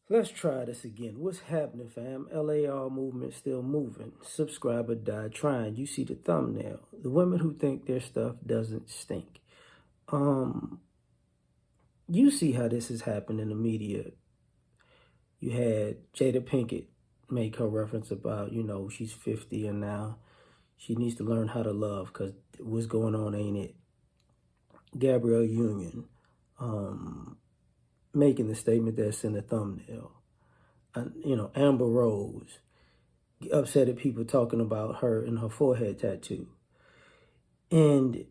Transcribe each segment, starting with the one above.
Let's try this again. What's happening, fam? L.A.R movement still moving. Subscriber died trying. You see the thumbnail. The women who think their stuff doesn't stink. Um, you see how this has happened in the media. You had Jada Pinkett make her reference about, she's 50 and now she needs to learn how to love because what's going on ain't it. Gabrielle Union making the statement that's in the thumbnail. Amber Rose upset at people talking about her and her forehead tattoo. And,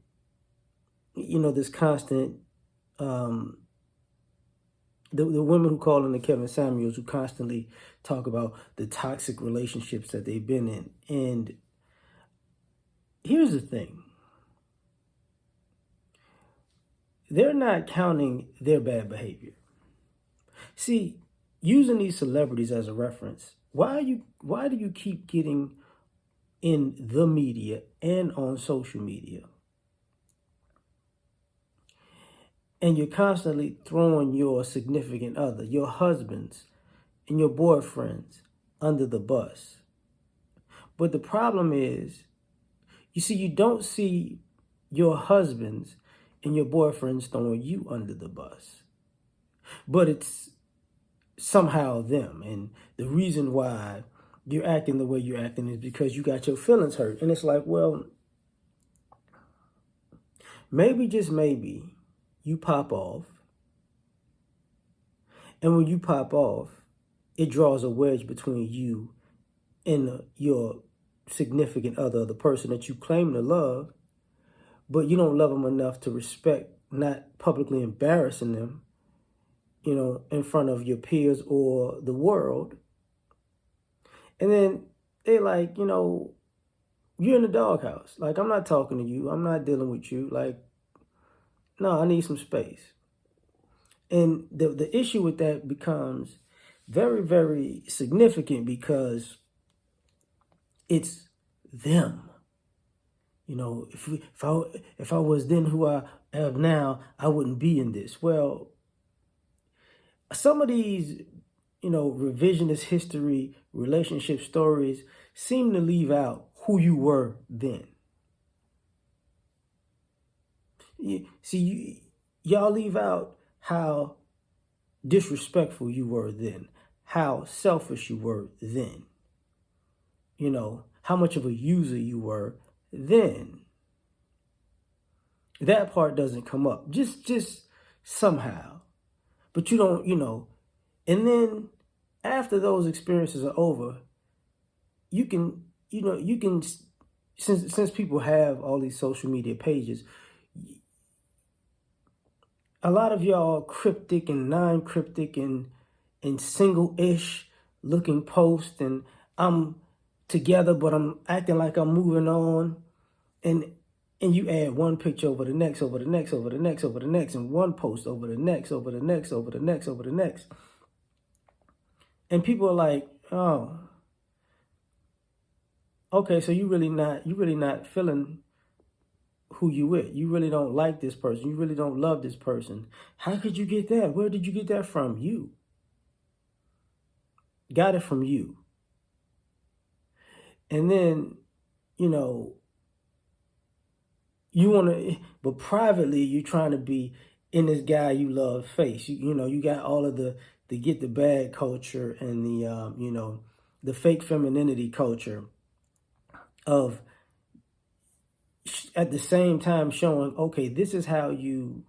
this constant, the women who call in the Kevin Samuels who constantly talk about the toxic relationships that they've been in. And here's the thing. They're not counting their bad behavior. See, using these celebrities as a reference, why do you keep getting in the media and on social media? And you're constantly throwing your significant other, your husbands and your boyfriends under the bus. But the problem is, you don't see your husbands and your boyfriends throwing you under the bus. But it's somehow them. And the reason why you're acting the way you're acting is because you got your feelings hurt. And it's like, well, maybe, just maybe, you pop off. And when you pop off, it draws a wedge between you and your significant other, the person that you claim to love, but you don't love them enough to respect not publicly embarrassing them, in front of your peers or the world. And then they like, you're in the doghouse. Like, I'm not talking to you. I'm not dealing with you. Like, no, I need some space. And the issue with that becomes very, very significant because it's them. If I was then who I am now, I wouldn't be in this. Well, some of these, revisionist history, relationship stories seem to leave out who you were then. Y'all leave out how disrespectful you were then, how selfish you were then, how much of a user you were then. That part doesn't come up, just somehow. But you don't, and then after those experiences are over, you can, since people have all these social media pages, a lot of y'all cryptic and non-cryptic and single-ish looking posts, and I'm together, but I'm acting like I'm moving on. And you add one picture over the next, over the next, over the next, over the next, and one post over the next, over the next, over the next, over the next. And people are like, oh, okay, so you really not feeling who you with. You really don't like this person. You really don't love this person. How could you get that? Where did you get that from? You. Got it from you. And then, you want to, but privately, you're trying to be in this guy you love face. You got all of the get the bag culture and the fake femininity culture of at the same time showing, okay, this is how you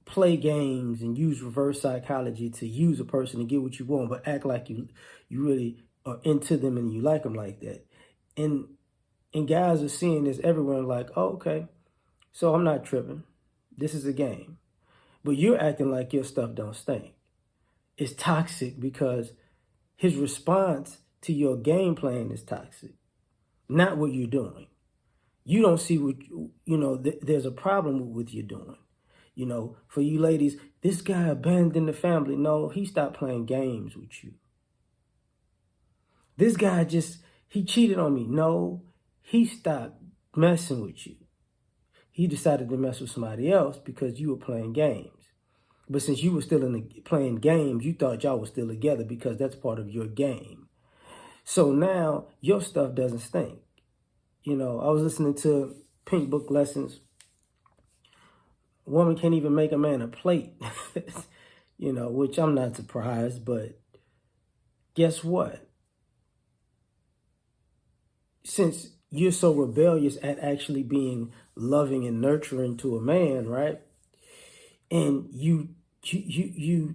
play games and use reverse psychology to use a person to get what you want, but act like you really are into them and you like them like that. And guys are seeing this everywhere like, oh, okay, so I'm not tripping. This is a game. But you're acting like your stuff don't stink. It's toxic because his response to your game plan is toxic, not what you're doing. You don't see what, there's a problem with what you're doing. For you ladies, this guy abandoned the family. No, he stopped playing games with you. This guy he cheated on me. No, he stopped messing with you. He decided to mess with somebody else because you were playing games. But since you were still playing games, you thought y'all were still together because that's part of your game. So now your stuff doesn't stink. You know, I was listening to Pink Book Lessons. A woman can't even make a man a plate, you know, which I'm not surprised, but guess what? Since you're so rebellious at actually being loving and nurturing to a man, right? And you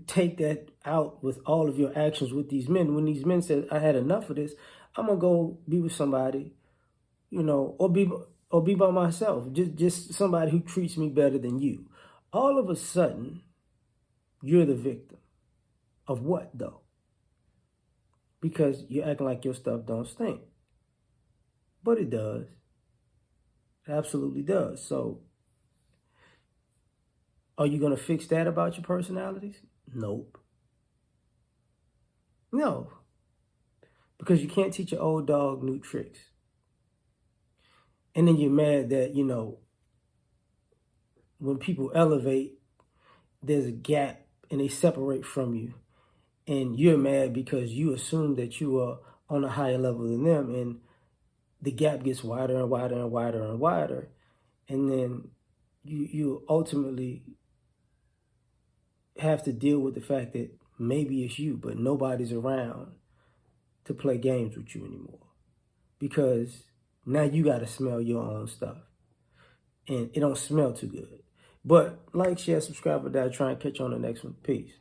take that out with all of your actions with these men. When these men said, I had enough of this, I'm gonna go be with somebody, you know, or be by myself. Just somebody who treats me better than you. All of a sudden, you're the victim. Of what though? Because you're acting like your stuff don't stink. But it does. It absolutely does. So are you going to fix that about your personalities? Nope. No. Because you can't teach an old dog new tricks. And then you're mad that, you know, when people elevate, there's a gap and they separate from you. And you're mad because you assume that you are on a higher level than them. And the gap gets wider and wider and wider and wider. And then you ultimately have to deal with the fact that maybe it's you, but nobody's around to play games with you anymore. Because now you got to smell your own stuff. And it don't smell too good. But like, share, subscribe, or die. Try and catch you on the next one. Peace.